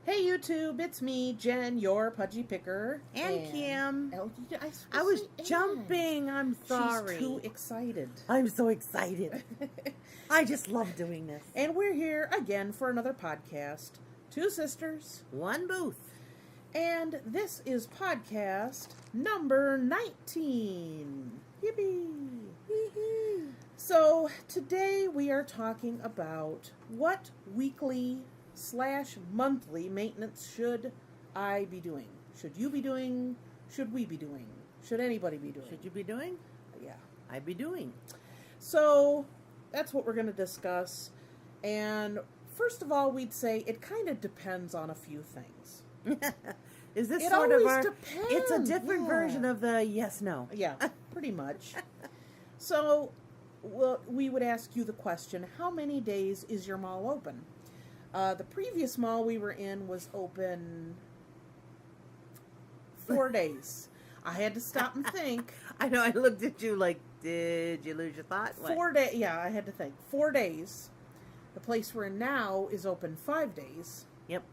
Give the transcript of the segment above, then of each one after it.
Hey YouTube, it's me, Jen, your pudgy picker. And Kim. I was say jumping. I'm sorry. She's too excited. I'm so excited. I just love doing this. And we're here again for another podcast. Two sisters. One booth. And this is podcast number 19. Yippee! So today we are talking about what weekly/monthly maintenance should I be doing? Should you be doing? Should we be doing? Should anybody be doing? Should you be doing? Yeah. I'd be doing. So that's what we're going to discuss. And first of all, we'd say it kind of depends on a few things. Is this It sort of always our... depends. It's a different Yeah. version of the yes-no. Yeah, pretty much. So we would ask you the question, how many days is your mall open? The previous mall we were in was open 4 days. I had to stop and think. I know, I looked at you like, did you lose your thought? What? 4 days. Yeah, I had to think. 4 days. The place we're in now is open 5 days. Yep.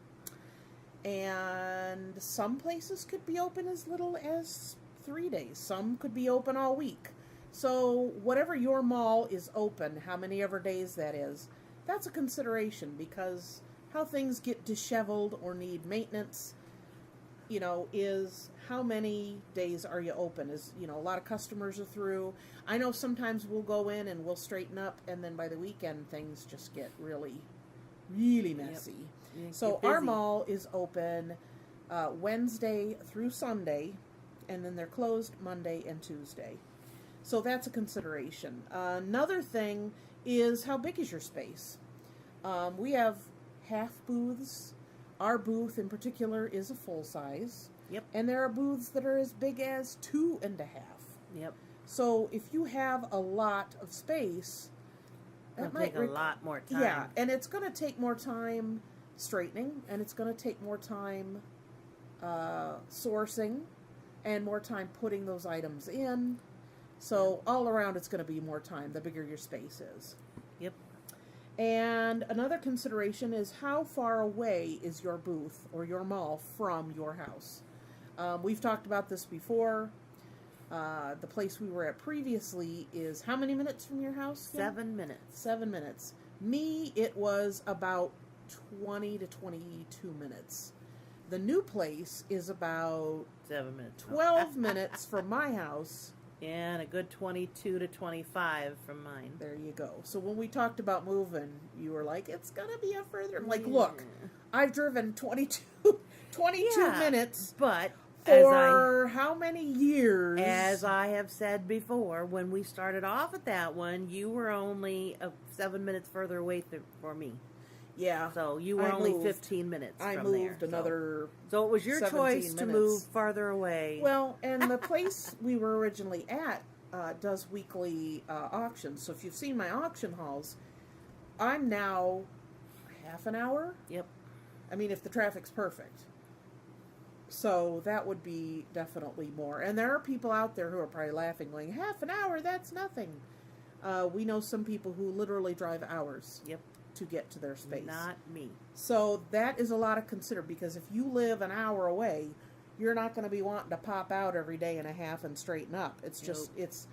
And some places could be open as little as 3 days. Some could be open all week. So whatever your mall is open, how many ever days that is, that's a consideration, because how things get disheveled or need maintenance, is how many days are you open? A lot of customers are through. I know sometimes we'll go in and we'll straighten up, and then by the weekend things just get really, really messy. Yep. So our mall is open Wednesday through Sunday, and then they're closed Monday and Tuesday. So that's a consideration. Another thing is, how big is your space? We have half booths. Our booth in particular is a full size. Yep. And there are booths that are as big as 2.5. Yep. So if you have a lot of space, It'll take a lot more time. Yeah, and it's going to take more time straightening, and it's going to take more time sourcing, and more time putting those items in. So all around, it's going to be more time the bigger your space is. Yep. And another consideration is, how far away is your booth or your mall from your house? We've talked about this before. The place we were at previously is how many minutes from your house? 7 minutes. 7 minutes. Me, it was about 20 to 22 minutes. The new place is about 7 minutes. 12 minutes from my house. And a good 22 to 25 from mine. There you go. So when we talked about moving, you were like, it's going to be a further... I'm like, look, I've driven 22 minutes. But for how many years? As I have said before, when we started off at that one, you were only 7 minutes further away for me. Yeah. So you were only 15 minutes I from moved there. another So it was your choice to move farther away. Well, and the place we were originally at does weekly auctions. So if you've seen my auction hauls, I'm now half an hour. Yep. I mean, if the traffic's perfect. So that would be definitely more. And there are people out there who are probably laughing, going, half an hour, that's nothing. We know some people who literally drive hours. Yep. To get to their space. Not me. So that is a lot to consider, because if you live an hour away, you're not going to be wanting to pop out every day and a half and straighten up. It's just, it's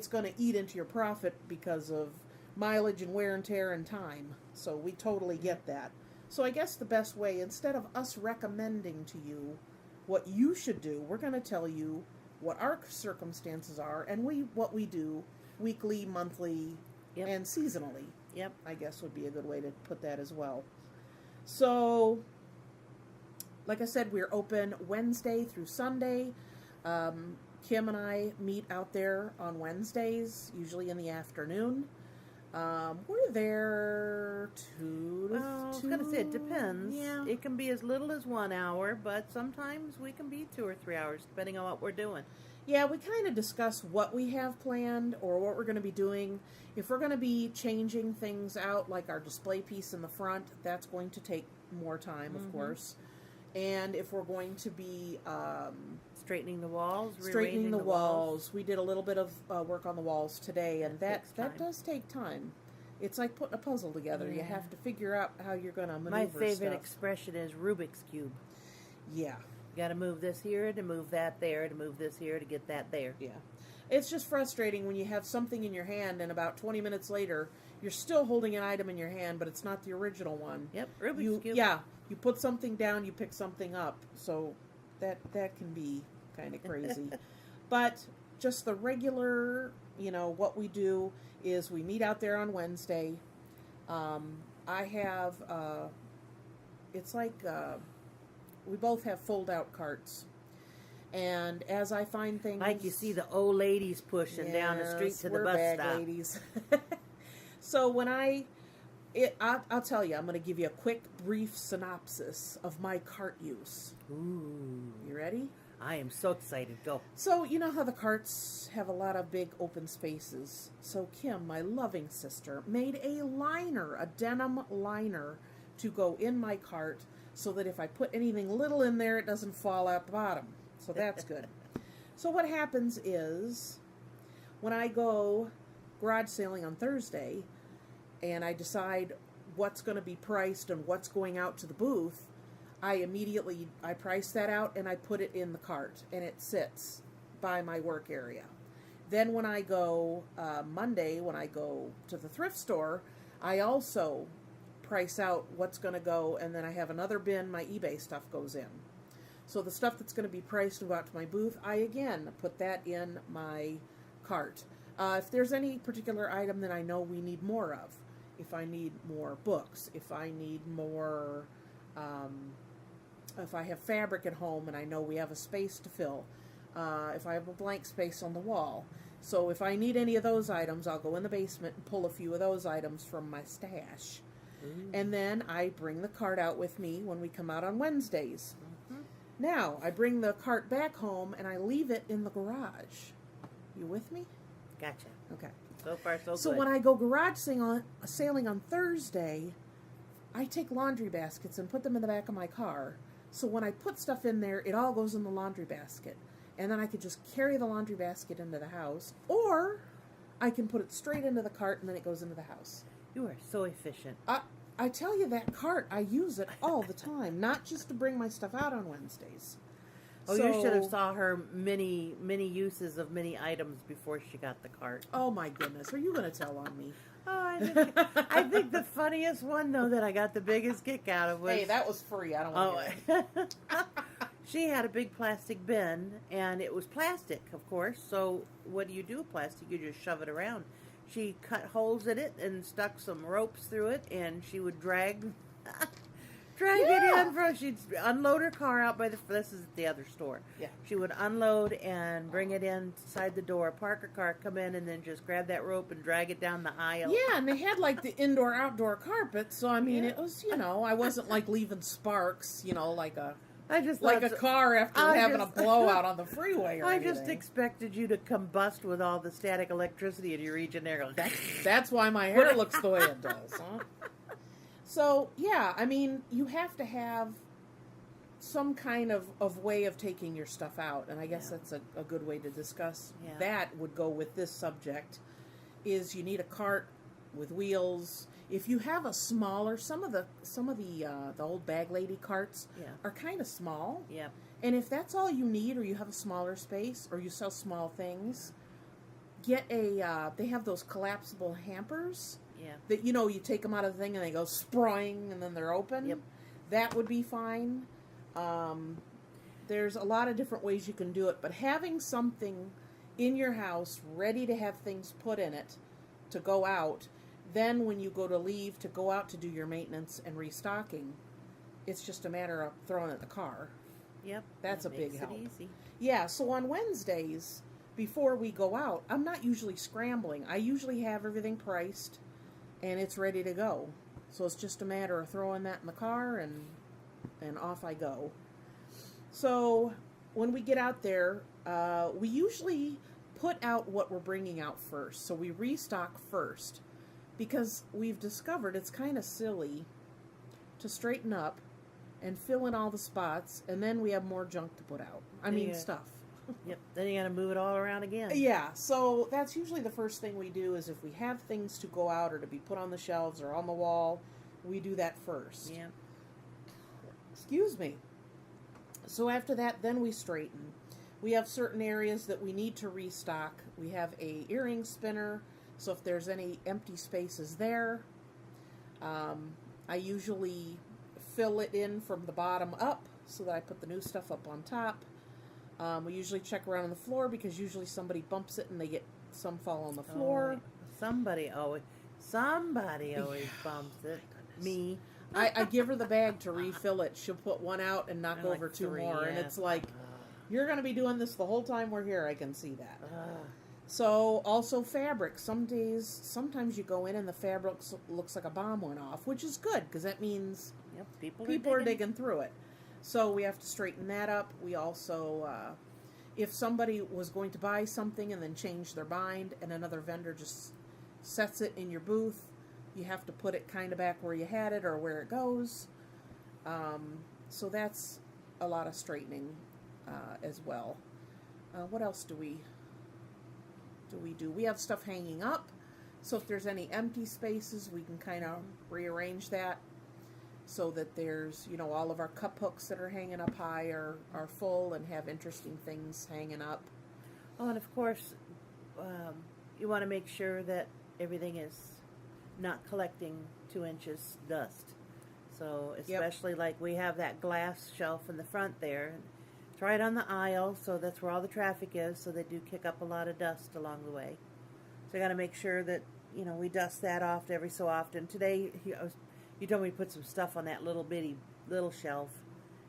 going to eat into your profit because of mileage and wear and tear and time. So we totally get that. So I guess the best way, instead of us recommending to you what you should do, we're going to tell you what our circumstances are and what we do weekly, monthly, and seasonally. Yep. I guess would be a good way to put that as well. So, like I said, we're open Wednesday through Sunday. Kim and I meet out there on Wednesdays, usually in the afternoon. We're there I was going to say, it depends. Yeah. It can be as little as 1 hour, but sometimes we can be 2 or 3 hours, depending on what we're doing. Yeah, we kind of discuss what we have planned or what we're going to be doing. If we're going to be changing things out, like our display piece in the front, that's going to take more time, of course. And if we're going to be straightening the walls, straightening the walls, we did a little bit of work on the walls today, and that does take time. It's like putting a puzzle together. You have to figure out how you're going to maneuver My favorite stuff. expression is Rubik's Cube. Yeah. You got to move this here to move that there to move this here to get that there. Yeah. It's just frustrating when you have something in your hand and about 20 minutes later, you're still holding an item in your hand, but it's not the original one. Yep, Rubik's Cube. Yeah, you put something down, you pick something up. So that can be kind of crazy. But just the regular, what we do is we meet out there on Wednesday. I have, it's like we both have fold-out carts. And as I find things... Like you see the old ladies pushing down the street to the bus bag stop. Ladies. So when I'll tell you, I'm going to give you a quick, brief synopsis of my cart use. Ooh. You ready? I am so excited. Go. So, you know how the carts have a lot of big open spaces. So Kim, my loving sister, made a liner, a denim liner, to go in my cart so that if I put anything little in there, it doesn't fall out the bottom. So that's good. So what happens is, when I go garage sailing on Thursday, and I decide what's going to be priced and what's going out to the booth, I price that out and I put it in the cart, and it sits by my work area. Then when I go Monday, when I go to the thrift store, I also price out what's going to go, and then I have another bin my eBay stuff goes in. So the stuff that's going to be priced and go out to my booth, I again put that in my cart. If there's any particular item that I know we need more of, if I need more books, if I need more, if I have fabric at home and I know we have a space to fill, if I have a blank space on the wall. So if I need any of those items, I'll go in the basement and pull a few of those items from my stash. And then I bring the cart out with me when we come out on Wednesdays. Now, I bring the cart back home and I leave it in the garage. You with me? Gotcha. Okay. So far, so good. So when I go garage sailing on Thursday, I take laundry baskets and put them in the back of my car. So when I put stuff in there, it all goes in the laundry basket. And then I could just carry the laundry basket into the house. Or I can put it straight into the cart and then it goes into the house. You are so efficient. I tell you, that cart, I use it all the time. Not just to bring my stuff out on Wednesdays. Oh, you should have saw her many uses of many items before she got the cart. Oh, my goodness. Are you going to tell on me? Oh, I think the funniest one, though, that I got the biggest kick out of was... Hey, that was free. I don't want to She had a big plastic bin, and it was plastic, of course. So what do you do with plastic? You just shove it around. She cut holes in it and stuck some ropes through it, and she would drag it in. She'd unload her car out by this is at the other store. Yeah. She would unload and bring it inside the door, park her car, come in, and then just grab that rope and drag it down the aisle. Yeah, and they had like the indoor-outdoor carpet, so I mean, it was, I wasn't like leaving sparks, like a car after having a blowout on the freeway or anything. I just expected you to combust with all the static electricity in your region there. That's why my hair looks the way it does, huh? So, yeah, I mean, you have to have some kind of way of taking your stuff out, and I guess that's a good way to discuss that would go with this subject, is you need a cart with wheels. If you have a smaller, some of the old bag lady carts are kind of small. Yeah. And if that's all you need, or you have a smaller space, or you sell small things, get they have those collapsible hampers. Yeah. That, you take them out of the thing and they go sprawling and then they're open. Yep. That would be fine. There's a lot of different ways you can do it, but having something in your house ready to have things put in it to go out, then when you go to leave to go out to do your maintenance and restocking, it's just a matter of throwing it in the car. Yep. That's a big help. Easy. Yeah, so on Wednesdays, before we go out, I'm not usually scrambling. I usually have everything priced, and it's ready to go. So it's just a matter of throwing that in the car, and off I go. So when we get out there, we usually put out what we're bringing out first. So we restock first, because we've discovered it's kind of silly to straighten up and fill in all the spots, and then we have more junk to put out. I mean, stuff. Yep. Then you got to move it all around again. Yeah, so that's usually the first thing we do is if we have things to go out or to be put on the shelves or on the wall, we do that first. Yeah. Excuse me. So after that, then we straighten. We have certain areas that we need to restock. We have a earring spinner, so if there's any empty spaces there, I usually fill it in from the bottom up so that I put the new stuff up on top. We usually check around on the floor because usually somebody bumps it and some fall on the floor. Oh, somebody always bumps it. Me. I give her the bag to refill it. She'll put one out and knock over two three, more, and yeah. it's like, you're going to be doing this the whole time we're here. I can see that. Ugh. So also fabric. Sometimes you go in and the fabric looks like a bomb went off, which is good because that means Yep, people are digging through it. So we have to straighten that up. We also, if somebody was going to buy something and then change their mind and another vendor just sets it in your booth, you have to put it kind of back where you had it or where it goes. So that's a lot of straightening as well. What else do we do? We have stuff hanging up. So if there's any empty spaces, we can kind of rearrange that so that there's, all of our cup hooks that are hanging up high are full and have interesting things hanging up. Oh, and of course, you want to make sure that everything is not collecting 2 inches dust. So especially like we have that glass shelf in the front there. It's right on the aisle, so that's where all the traffic is, so they do kick up a lot of dust along the way. So you got to make sure that, we dust that off every so often. Today, you told me to put some stuff on that little shelf,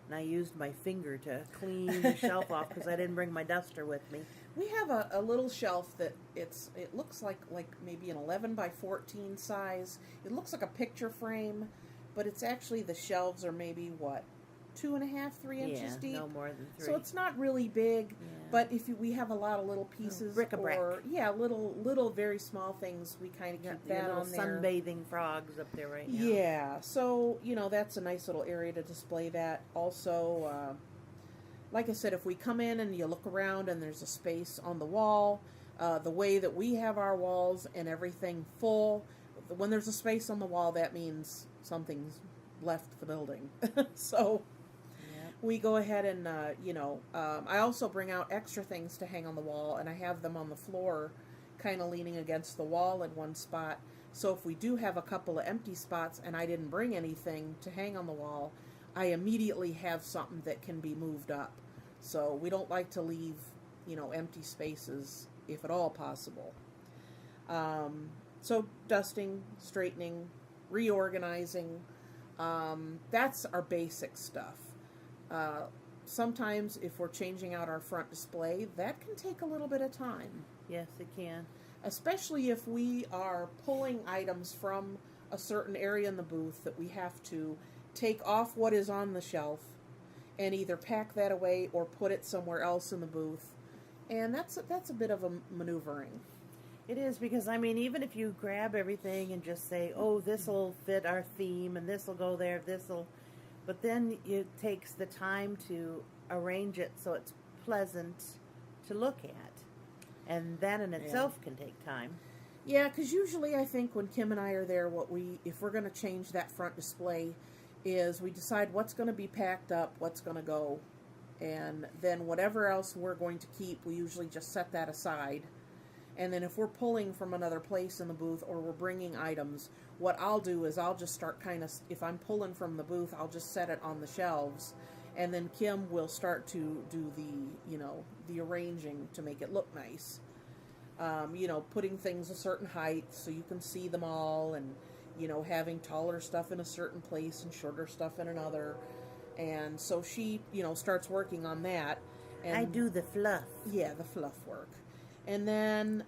and I used my finger to clean the shelf off because I didn't bring my duster with me. We have a little shelf that it looks like maybe an 11 by 14 size. It looks like a picture frame, but it's actually the shelves are maybe 2.5, 3 inches deep. No more than 3. So it's not really big, Yeah. but we have a lot of little pieces, bric-a-brac. or little very small things, we kind of keep that little on there. sunbathing frogs up there right now. Yeah, so that's a nice little area to display that. Also, like I said, if we come in and you look around and there's a space on the wall, the way that we have our walls and everything full, when there's a space on the wall, that means something's left the building. So we go ahead and, I also bring out extra things to hang on the wall, and I have them on the floor kind of leaning against the wall in one spot. So if we do have a couple of empty spots and I didn't bring anything to hang on the wall, I immediately have something that can be moved up. So we don't like to leave, empty spaces if at all possible. So dusting, straightening, reorganizing, that's our basic stuff. Sometimes if we're changing out our front display, that can take a little bit of time. Yes, it can. Especially if we are pulling items from a certain area in the booth that we have to take off what is on the shelf and either pack that away or put it somewhere else in the booth. And that's a bit of a maneuvering. It is, because, even if you grab everything and just say, oh, this will fit our theme and this will go there, but then it takes the time to arrange it so it's pleasant to look at. And that in itself can take time. Yeah, because usually I think when Kim and I are there, if we're going to change that front display, is we decide what's going to be packed up, what's going to go, and then whatever else we're going to keep, we usually just set that aside. And then if we're pulling from another place in the booth or we're bringing items, what I'll do is I'll just start if I'm pulling from the booth, I'll just set it on the shelves, and then Kim will start to do the arranging to make it look nice. Putting things a certain height so you can see them all, and having taller stuff in a certain place and shorter stuff in another. And so she, starts working on that. And I do the fluff. Yeah, the fluff work. And then,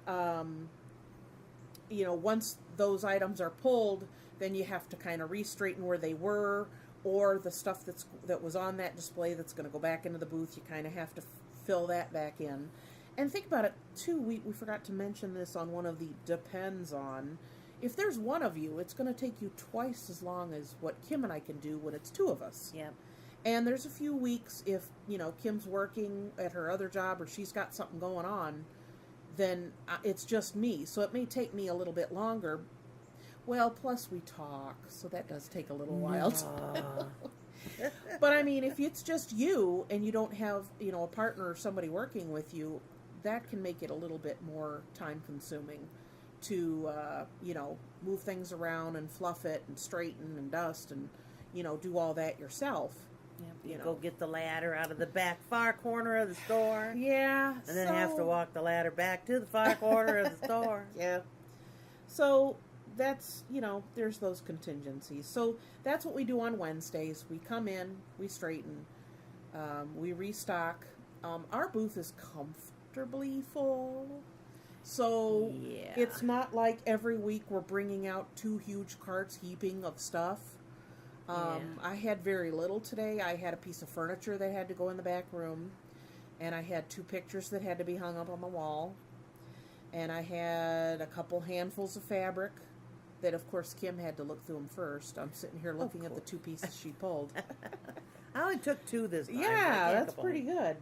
once those items are pulled, then you have to kind of re-straighten where they were, or the stuff that was on that display that's going to go back into the booth, you kind of have to fill that back in. And think about it, too, we forgot to mention this on one of the depends on. If there's one of you, it's going to take you twice as long as what Kim and I can do when it's two of us. Yep. And there's a few weeks if, Kim's working at her other job or she's got something going on, then it's just me. So it may take me a little bit longer. Well, plus we talk, so that does take a little while. But I mean, if it's just you and you don't have, a partner or somebody working with you, that can make it a little bit more time consuming to, move things around and fluff it and straighten and dust and, do all that yourself. You go get the ladder out of the back far corner of the store. Yeah. And then have to walk the ladder back to the far corner of the store. Yeah. So that's, there's those contingencies. So that's what we do on Wednesdays. We come in, we straighten, we restock. Our booth is comfortably full. So it's not like every week we're bringing out 2 huge carts heaping of stuff. I had very little today. I had a piece of furniture that had to go in the back room, and I had 2 pictures that had to be hung up on the wall, and I had a couple handfuls of fabric that, of course, Kim had to look through them first. I'm sitting here looking at the 2 pieces she pulled. I only took 2 this time. Yeah, that's pretty good.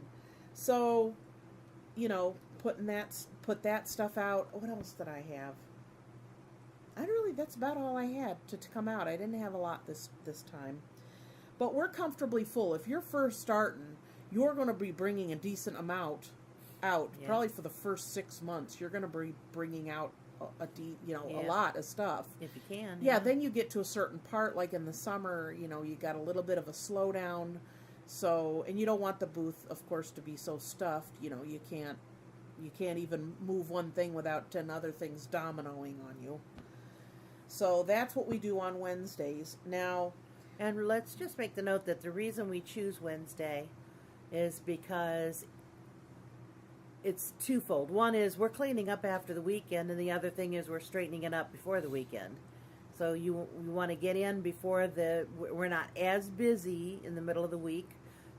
So, put that stuff out. What else did I have? That's about all I had to come out. I didn't have a lot this time. But we're comfortably full. If you're first starting, you're going to be bringing a decent amount out. Yeah. Probably for the first 6 months, you're going to be bringing out a lot of stuff. If you can. Yeah, then you get to a certain part, like in the summer, you got a little bit of a slowdown. So, and you don't want the booth, of course, to be so stuffed. You can't even move one thing without 10 other things dominoing on you. So that's what we do on Wednesdays. Now, and let's just make the note that the reason we choose Wednesday is because it's twofold. One is we're cleaning up after the weekend, and the other thing is we're straightening it up before the weekend. So you want to get in before we're not as busy in the middle of the week,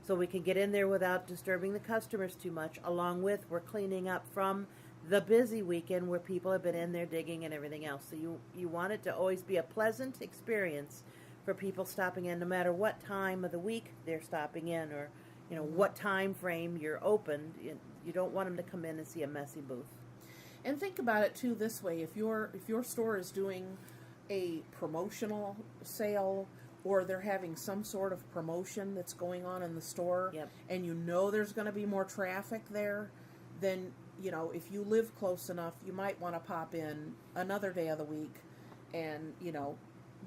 so we can get in there without disturbing the customers too much, along with we're cleaning up from the busy weekend where people have been in there digging and everything else. So you want it to always be a pleasant experience for people stopping in, no matter what time of the week they're stopping in, or what time frame you're open. You don't want them to come in and see a messy booth. And think about it too this way: if your store is doing a promotional sale, or they're having some sort of promotion that's going on in the store, and there's going to be more traffic there, then if you live close enough, you might want to pop in another day of the week and,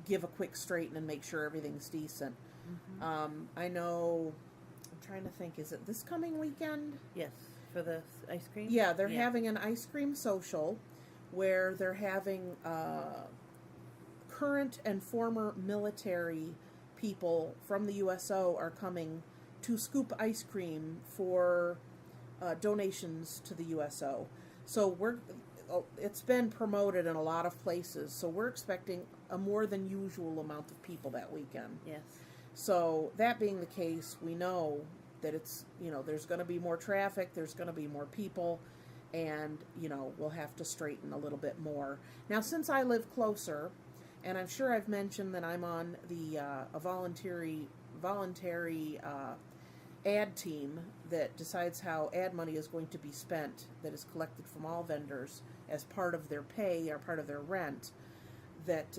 give a quick straighten and make sure everything's decent. Mm-hmm. I know, I'm trying to think, is it this coming weekend? Yes, for the ice cream? Yeah, they're having an ice cream social where they're having current and former military people from the USO are coming to scoop ice cream for donations to the USO. So it's been promoted in a lot of places, so we're expecting a more than usual amount of people that weekend. Yes. So that being the case, we know that it's, there's going to be more traffic, there's going to be more people, and, we'll have to straighten a little bit more. Now, since I live closer, and I'm sure I've mentioned that I'm on the a voluntary ad team that decides how ad money is going to be spent, that is collected from all vendors as part of their pay or part of their rent, that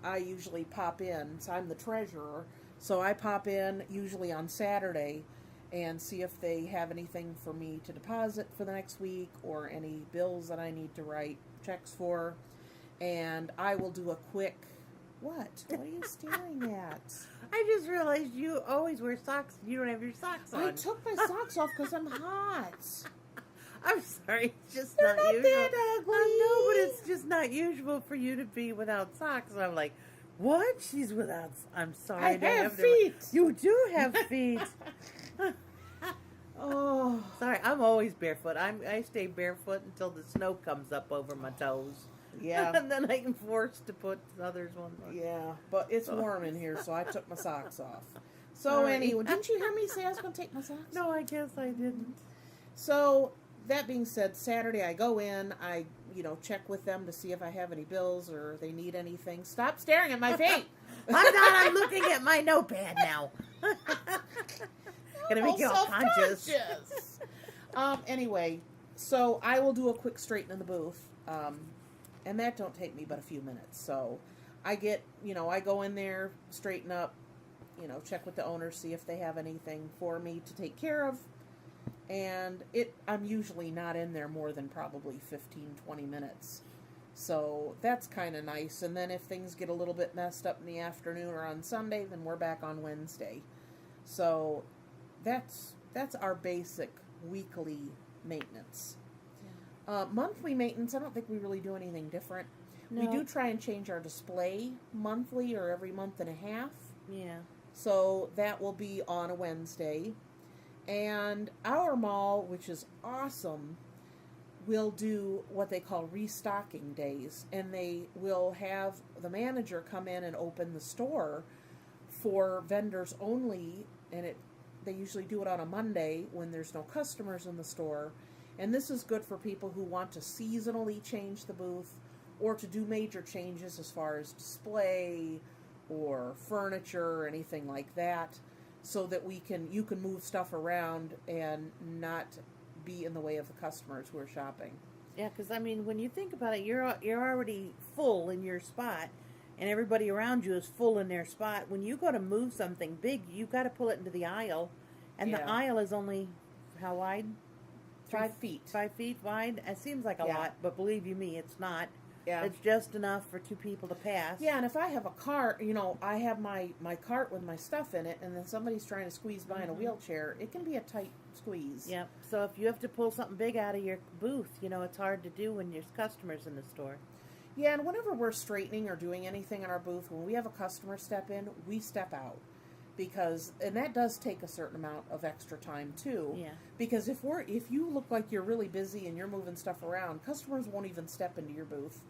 I usually pop in. So I'm the treasurer, so I pop in usually on Saturday and see if they have anything for me to deposit for the next week, or any bills that I need to write checks for, and I will do a quick... What are you staring at? I just realized you always wear socks. You don't have your socks on. I took my socks off because I'm hot. I'm sorry, it's just They're not usual. that ugly. I know, but it's just not usual for you to be without socks. And I'm like, what? She's without... I'm sorry. I have feet. You do have feet. Oh. Sorry, I'm always barefoot. I stay barefoot until the snow comes up over my toes. Yeah. And then I'm forced to put the others on. Yeah, but it's warm in here, so I took my socks off. So anyway, didn't you hear me say I was going to take my socks? No, I guess I didn't. So that being said, Saturday I go in, I check with them to see if I have any bills or they need anything. Stop staring at my feet. I'm not. I'm looking at my notepad now. Gonna make you all conscious. Self-conscious. Anyway, so I will do a quick straighten in the booth, and that don't take me but a few minutes. So I get, I go in there, straighten up, check with the owner, see if they have anything for me to take care of. And I'm usually not in there more than probably 15, 20 minutes. So that's kind of nice. And then if things get a little bit messed up in the afternoon or on Sunday, then we're back on Wednesday. So that's our basic weekly maintenance. Monthly maintenance, I don't think we really do anything different. No. We do try and change our display monthly or every month and a half. Yeah. So that will be on a Wednesday. And our mall, which is awesome, will do what they call restocking days. And they will have the manager come in and open the store for vendors only. And they usually do it on a Monday when there's no customers in the store. And this is good for people who want to seasonally change the booth or to do major changes as far as display or furniture or anything like that, so that you can move stuff around and not be in the way of the customers who are shopping. Yeah, because when you think about it, you're already full in your spot, and everybody around you is full in their spot. When you go to move something big, you got to pull it into the aisle, and the aisle is only how wide? 5 feet. 5 feet wide. It seems like a lot, but believe you me, it's not. Yeah. It's just enough for two people to pass. Yeah, and if I have a cart, I have my cart with my stuff in it, and then somebody's trying to squeeze by in a wheelchair, it can be a tight squeeze. Yep. So if you have to pull something big out of your booth, it's hard to do when there's customers in the store. Yeah, and whenever we're straightening or doing anything in our booth, when we have a customer step in, we step out. And that does take a certain amount of extra time too. Yeah. Because if you look like you're really busy and you're moving stuff around, customers won't even step into your booth.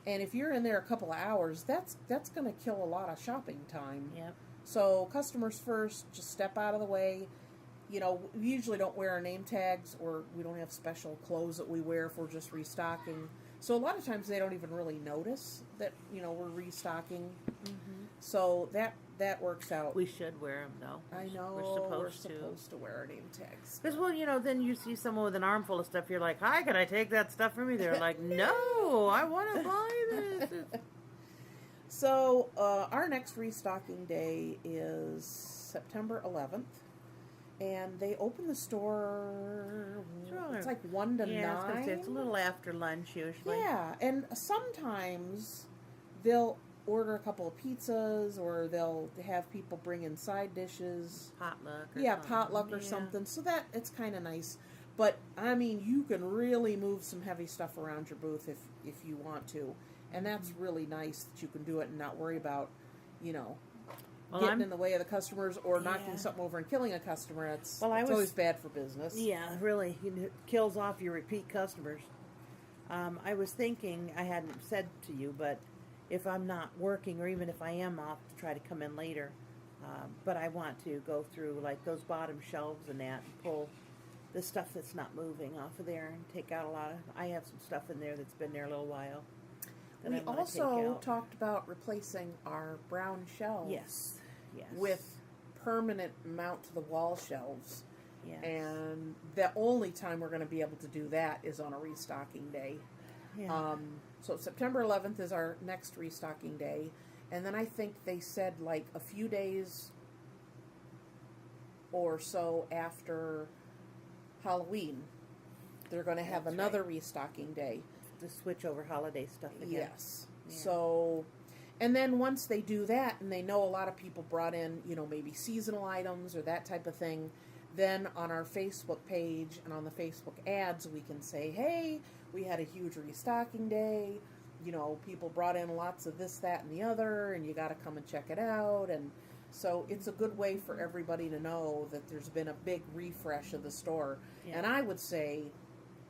And if you're in there a couple of hours, that's going to kill a lot of shopping time. Yep. So customers first, just step out of the way. We usually don't wear our name tags, or we don't have special clothes that we wear if we're just restocking. So a lot of times they don't even really notice that, we're restocking. Mm-hmm. So that works out. We should wear them, though. I know. We're supposed to wear our name tags. Because, then you see someone with an armful of stuff, you're like, hi, can I take that stuff from you? They're like, no, I want to buy this. So our next restocking day is September 11th. And they open the store, it's like 1 to 9. I was going to say, it's a little after lunch usually. Yeah, and sometimes they'll order a couple of pizzas, or they'll have people bring in side dishes. Potluck or something. So that, it's kind of nice. But, you can really move some heavy stuff around your booth if you want to. And that's really nice that you can do it and not worry about, getting in the way of the customers or knocking something over and killing a customer. It's always bad for business. Yeah, really. It kills off your repeat customers. I was thinking, I hadn't said to you, but if I'm not working, or even if I am off, to try to come in later. But I want to go through like those bottom shelves and that, and pull the stuff that's not moving off of there and take out a lot of... I have some stuff in there that's been there a little while. We also talked about replacing our brown shelves. Yes. With permanent mount to the wall shelves. Yes. And the only time we're going to be able to do that is on a restocking day. Yeah. So September 11th is our next restocking day. And then I think they said like a few days or so after Halloween, they're going to have another restocking day. To switch over holiday stuff again. Yes. Yeah. So... And then once they do that, and they know a lot of people brought in, maybe seasonal items or that type of thing, then on our Facebook page and on the Facebook ads, we can say, hey, we had a huge restocking day. People brought in lots of this, that, and the other, and you got to come and check it out. And so it's a good way for everybody to know that there's been a big refresh of the store. Yeah. And I would say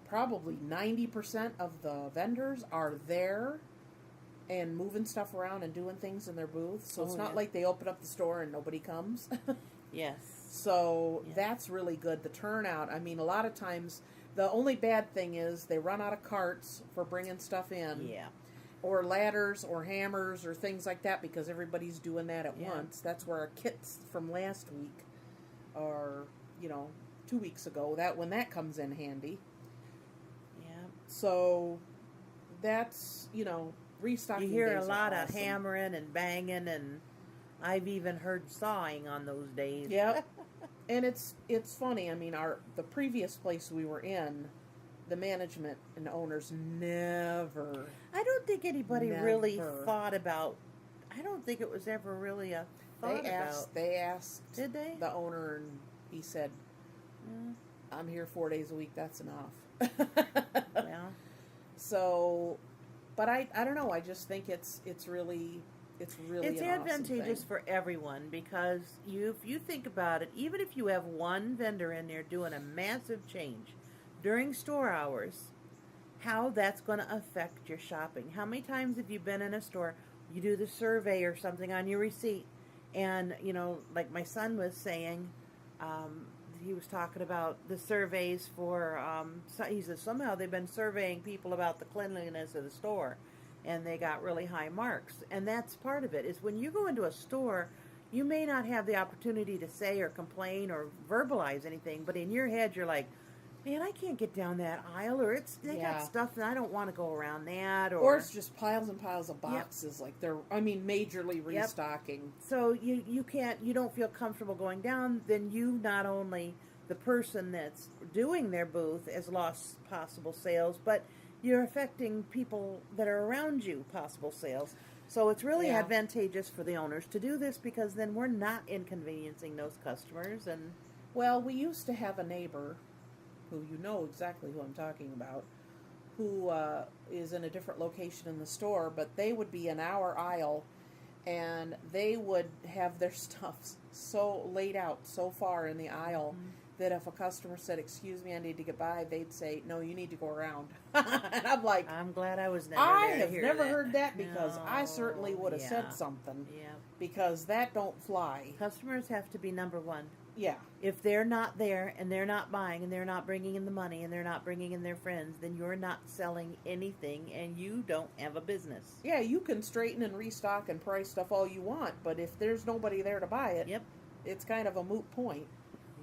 probably 90% of the vendors are there and moving stuff around and doing things in their booths. So it's not like they open up the store and nobody comes. Yes. So that's really good. The turnout. A lot of times the only bad thing is they run out of carts for bringing stuff in. Yeah. or ladders or hammers or things like that, because everybody's doing that at Yeah. once. That's where our kits from last week, or 2 weeks ago, when that comes in handy. Yeah. So that's restocking. You hear a days are lot of awesome. hammering and banging, and I've even heard sawing on those days. Yep. And it's funny. I mean, the previous place we were in, the management and owners never. I don't think anybody really Never. thought about. I don't think it was ever really a thought about. They asked Did they? the owner, and he said, Mm, "I'm here 4 days a week. That's enough." well, So, but I don't know. I just think it's really it's an advantageous awesome for everyone because if you think about it, even if you have one vendor in there doing a massive change during store hours, how that's going to affect your shopping. How many times have you been in a store, you do the survey or something on your receipt, and like my son was saying, he was talking about the surveys for, he said somehow they've been surveying people about the cleanliness of the store, and they got really high marks. And that's part of it, is when you go into a store, you may not have the opportunity to say or complain or verbalize anything, but in your head you're like, man, I can't get down that aisle, or they Yeah. got stuff and I don't want to go around that, or it's just piles and piles of boxes. Like they're, majorly Yep. restocking. so you don't feel comfortable going down. Then you, not only the person that's doing their booth, has lost possible sales, but you're affecting people that are around you possible sales. So it's really Yeah. advantageous for the owners to do this, because then we're not inconveniencing those customers. And Well, we used to have a neighbor, who you know exactly who I'm talking about, who is in a different location in the store, but they would be in our aisle, and they would have their stuff so laid out so far in the aisle that if a customer said, "Excuse me, I need to get by," they'd say, "No, you need to go around." And I'm like, I'm glad I was never I there to have hear never that. heard that, because I No, certainly would have yeah. said something, Yeah. because that don't fly. Customers have to be number one. Yeah. If they're not there and they're not buying and they're not bringing in the money and they're not bringing in their friends, then you're not selling anything and you don't have a business. Yeah, you can straighten and restock and price stuff all you want, but if there's nobody there to buy it, Yep. it's kind of a moot point.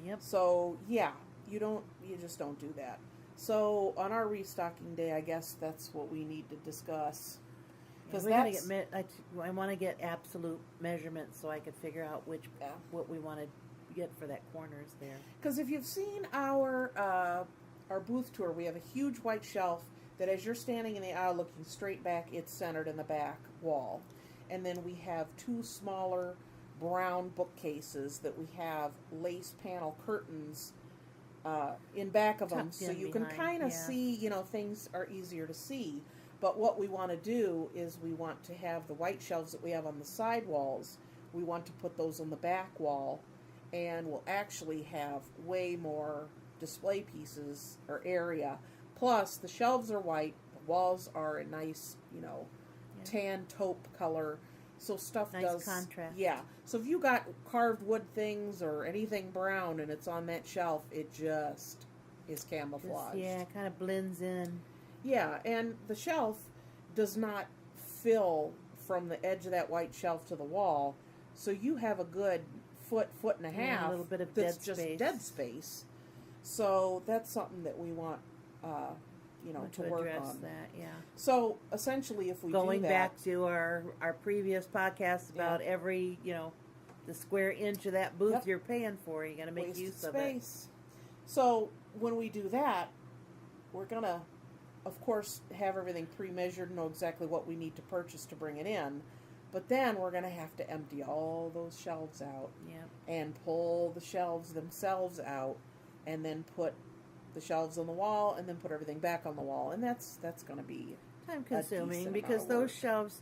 Yep. So, yeah, you just don't do that. So, on our restocking day, I guess that's what we need to discuss. Because we gotta I want to get absolute measurements so I could figure out what we want to get for that corners there. Because if you've seen our booth tour, we have a huge white shelf that, as you're standing in the aisle looking straight back, it's centered in the back wall. And then we have two smaller brown bookcases that we have lace panel curtains in back of them, Tucked so in you can behind, kind of yeah. see, things are easier to see. But what we want to do is we want to have the white shelves that we have on the side walls, we want to put those on the back wall, and we'll actually have way more display pieces or area. Plus, the shelves are white, the walls are a nice, tan taupe color, so stuff Nice does contrast. Yeah. So if you got carved wood things or anything brown and it's on that shelf, it just is camouflaged. It kind of blends in. Yeah, and the shelf does not fill from the edge of that white shelf to the wall, so you have a good foot and a half. A little bit of that's dead just space. dead space. So that's something that we want, to work address on. that. Yeah. So essentially, if we Going do that, back to our previous podcast about every the square inch of that booth Yep. you're paying for, you're gonna make wasted use of it. space. So when we do that, we're gonna, of course, have everything pre-measured, know exactly what we need to purchase to bring it in. But then we're going to have to empty all those shelves out Yeah. and pull the shelves themselves out, and then put the shelves on the wall, and then put everything back on the wall. And that's going to be Time a consuming, decent because amount of those work. shelves,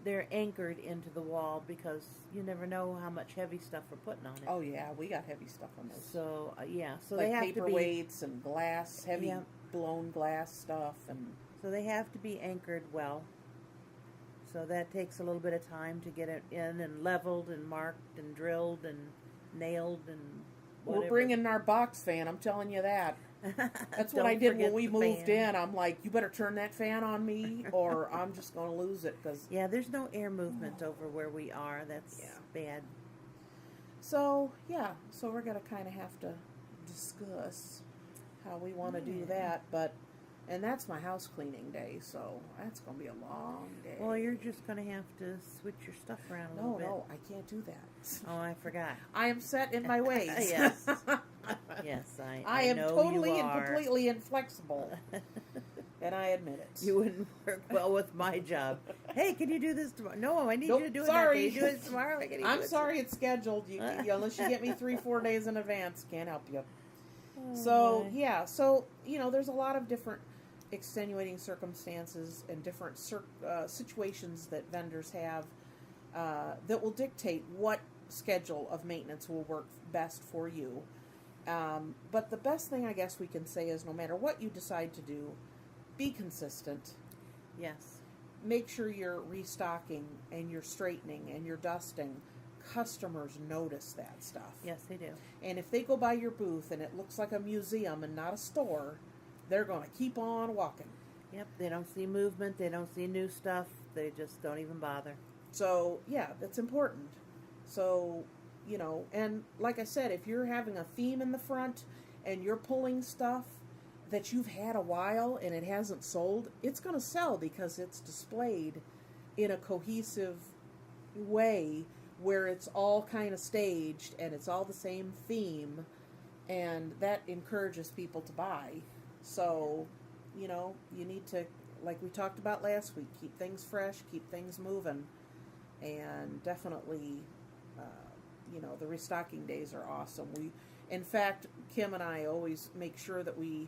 they're anchored into the wall, because you never know how much heavy stuff we're putting on it. Oh yeah, we got heavy stuff on those. So so like they have to be paperweights and glass, heavy Yeah. blown glass stuff, and they have to be anchored well. So that takes a little bit of time to get it in and leveled and marked and drilled and nailed and We're whatever. bringing our box fan. I'm telling you that. That's what Don't I did when forget we the moved fan. in. I'm like, you better turn that fan on me, or I'm just going to lose it. Yeah, there's no air movement over where we are. That's Yeah. bad. So we're going to kind of have to discuss how we want to do that. And that's my house cleaning day, so that's going to be a long day. Well, you're just going to have to switch your stuff around a little bit. No, I can't do that. Oh, I forgot. I am set in my ways. Yes. Yes, I am know totally you and are. completely inflexible, and I admit it. You wouldn't work well with my job. Hey, can you do this tomorrow? No, I need Nope, you to do sorry. it now. Can you do it tomorrow? Can you do I'm it sorry it's scheduled. Unless you get me 3-4 days in advance, can't help you. Oh, So my. there's a lot of different extenuating circumstances and different situations that vendors have that will dictate what schedule of maintenance will work best for you. But the best thing I guess we can say is no matter what you decide to do, be consistent. Yes. Make sure you're restocking and you're straightening and you're dusting. Customers notice that stuff. Yes, they do. And if they go by your booth and it looks like a museum and not a store, they're going to keep on walking. Yep, they don't see movement. They don't see new stuff. They just don't even bother. So, that's important. So, and like I said, if you're having a theme in the front and you're pulling stuff that you've had a while and it hasn't sold, it's going to sell because it's displayed in a cohesive way where it's all kind of staged and it's all the same theme, and that encourages people to buy. So, you need to, like we talked about last week, keep things fresh, keep things moving, and definitely, the restocking days are awesome. In fact, Kim and I always make sure that we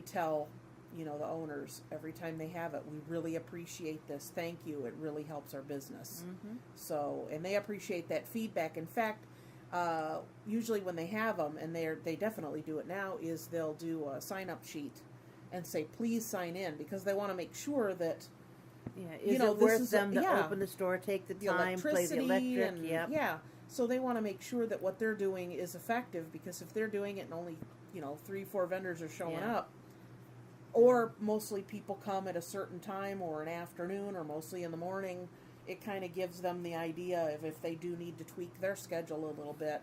tell, the owners every time they have it, we really appreciate this. Thank you. It really helps our business. Mm-hmm. So, and they appreciate that feedback. In fact, usually when they have them, and they definitely do it now, is they'll do a sign-up sheet and say, please sign in, because they want to make sure that, is it this worth is them to open the store, take the time, play the electricity, electric? and, so they want to make sure that what they're doing is effective, because if they're doing it and only 3-4 vendors are showing up, or mostly people come at a certain time or an afternoon or mostly in the morning, it kind of gives them the idea of if they do need to tweak their schedule a little bit,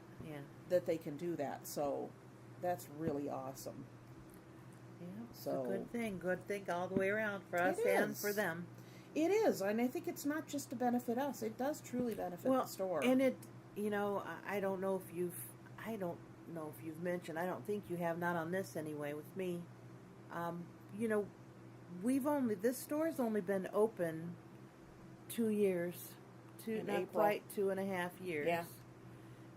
that they can do that. So that's really awesome. Yeah, so it's a good thing all the way around for us and for them. It is, and I think it's not just to benefit us. It does truly benefit the store. And it, I don't know if you've mentioned, I don't think you have, not on this anyway with me. This store's only been open 2 years, not quite 2.5 years. Yeah.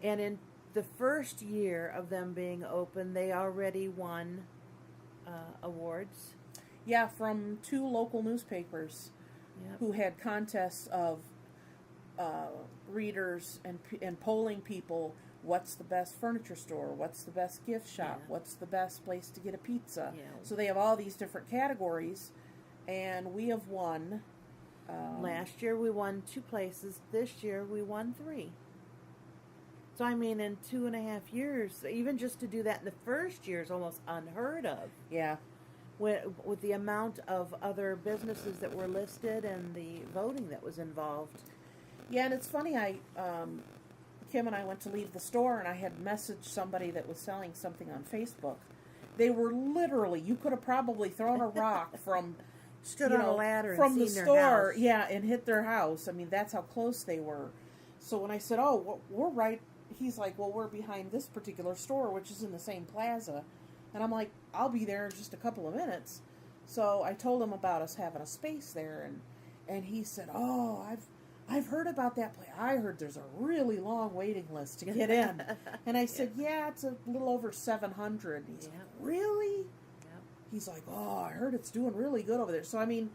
And in the first year of them being open, they already won awards. Yeah, from 2 local newspapers who had contests of readers and polling people. What's the best furniture store? What's the best gift shop? What's the best place to get a pizza? Yeah. So they have all these different categories, and we have won. Last year we won 2 places. This year we won 3. So I mean, in 2.5 years, even just to do that in the first year is almost unheard of. Yeah. With the amount of other businesses that were listed and the voting that was involved. Yeah, and it's funny, Kim and I went to leave the store, and I had messaged somebody that was selling something on Facebook. They were literally, you could have probably thrown a rock from stood on a ladder and from seen the their store, house. And hit their house. I mean, that's how close they were. So when I said, "Oh, we're right," he's like, "Well, we're behind this particular store, which is in the same plaza," and I'm like, "I'll be there in just a couple of minutes." So I told him about us having a space there, and he said, "Oh, I've heard about that place. I heard there's a really long waiting list to get in." And I said, "Yeah, it's a little over 700." And he's like, "Really?" Yep. He's like, "Oh, I heard it's doing really good over there." So, I mean,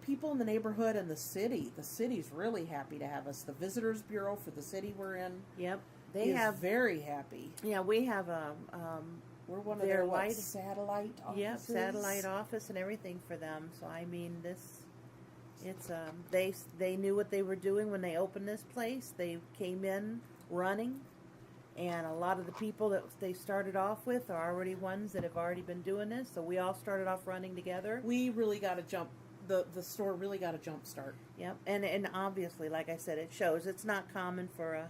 people in the neighborhood and the city's really happy to have us. The Visitors Bureau for the city we're in is very happy. Yeah, we have we're one of their satellite offices. Yep, satellite office and everything for them. So, I mean, it's they knew what they were doing when they opened this place. They came in running, And a lot of the people that they started off with are already ones that have already been doing this. So we all started off running together. We really got to jump. The store really got a jump start. Yep. And obviously, like I said, it shows. It's not common for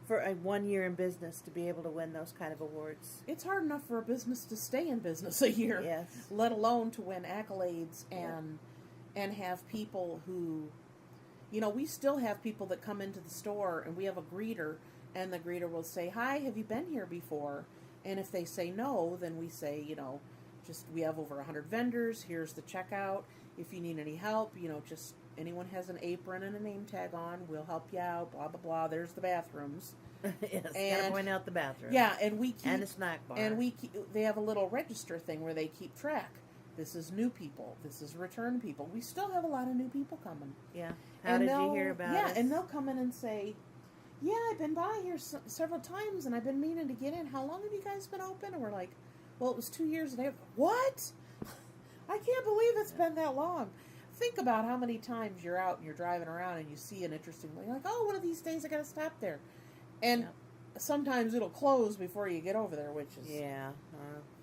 a 1 year in business to be able to win those kind of awards. It's hard enough for a business to stay in business a year. Yes. Let alone to win accolades and have people who, we still have people that come into the store and we have a greeter. And the greeter will say, "Hi, have you been here before?" And if they say no, then we say, we have over 100 vendors. Here's the checkout. If you need any help, just anyone has an apron and a name tag on, we'll help you out, blah, blah, blah. There's the bathrooms. Yes, gotta point out the bathroom. Yeah, and a snack bar. And they have a little register thing where they keep track. This is new people. This is return people. We still have a lot of new people coming. Yeah. How did you hear about it? Yeah, and they'll come in and say, "Yeah, I've been by here several times, and I've been meaning to get in. How long have you guys been open?" And we're like, "Well, it was 2 years." And what? I can't believe it's been that long. Think about how many times you're out and you're driving around and you see an interesting thing. You're like, "Oh, one of these days I got to stop there." And sometimes it'll close before you get over there, which is... Yeah.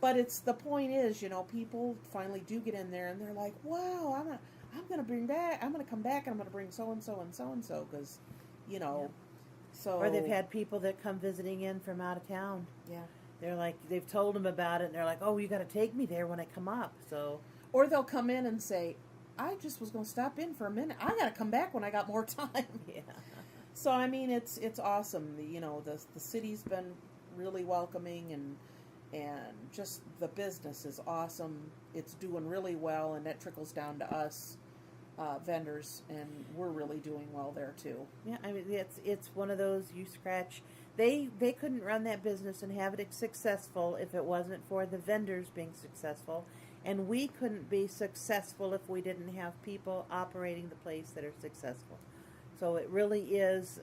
But the point is, people finally do get in there and they're like, "Wow, I'm going to come back and I'm going to bring so-and-so and so-and-so," because, So, or they've had people that come visiting in from out of town. Yeah. They're like, they've told them about it, and they're like, "Oh, you got to take me there when I come up." So, or they'll come in and say, "I just was going to stop in for a minute. I got to come back when I got more time." Yeah. So I mean, it's awesome. The city's been really welcoming, and just the business is awesome. It's doing really well, and that trickles down to us. Vendors, and we're really doing well there too. Yeah, I mean it's one of those you scratch. They couldn't run that business and have it successful if it wasn't for the vendors being successful, and we couldn't be successful if we didn't have people operating the place that are successful. So it really is,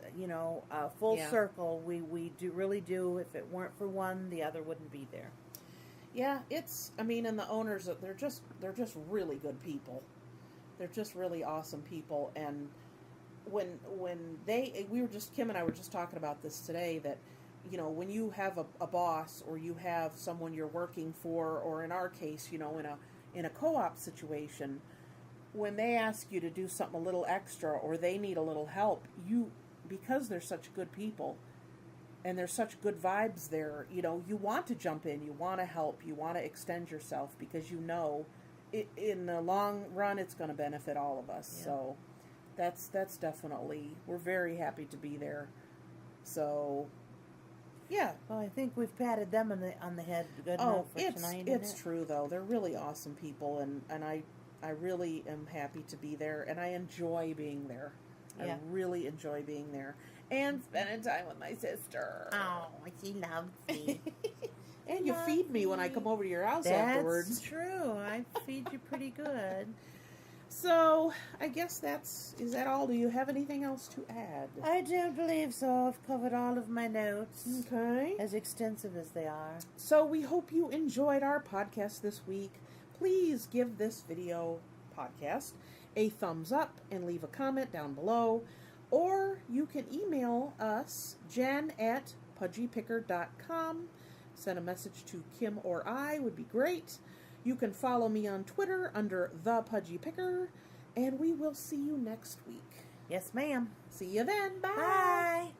a full circle. We really do. If it weren't for one, the other wouldn't be there. Yeah, and the owners, they're just really good people. They're just really awesome people, and when Kim and I were just talking about this today, that when you have a boss or you have someone you're working for, or in our case, in a co-op situation, when they ask you to do something a little extra or they need a little help, because they're such good people and there's such good vibes there, you want to jump in, you want to help, you want to extend yourself, because in the long run, it's going to benefit all of us. Yeah. So that's definitely, we're very happy to be there. So, yeah. Well, I think we've patted them on the head good enough for tonight. It's true, though. They're really awesome people, and I really am happy to be there, and I enjoy being there. Yeah. I really enjoy being there. And spending time with my sister. Oh, she loves me. And you feed me when I come over to your house afterwards. That's true. I feed you pretty good. So, I guess is that all? Do you have anything else to add? I don't believe so. I've covered all of my notes. Okay. As extensive as they are. So, we hope you enjoyed our podcast this week. Please give this podcast a thumbs up and leave a comment down below. Or you can email us, jen@pudgypicker.com. Send a message to Kim or I would be great. You can follow me on Twitter under The Pudgy Picker, and we will see you next week. Yes, ma'am. See you then. Bye. Bye.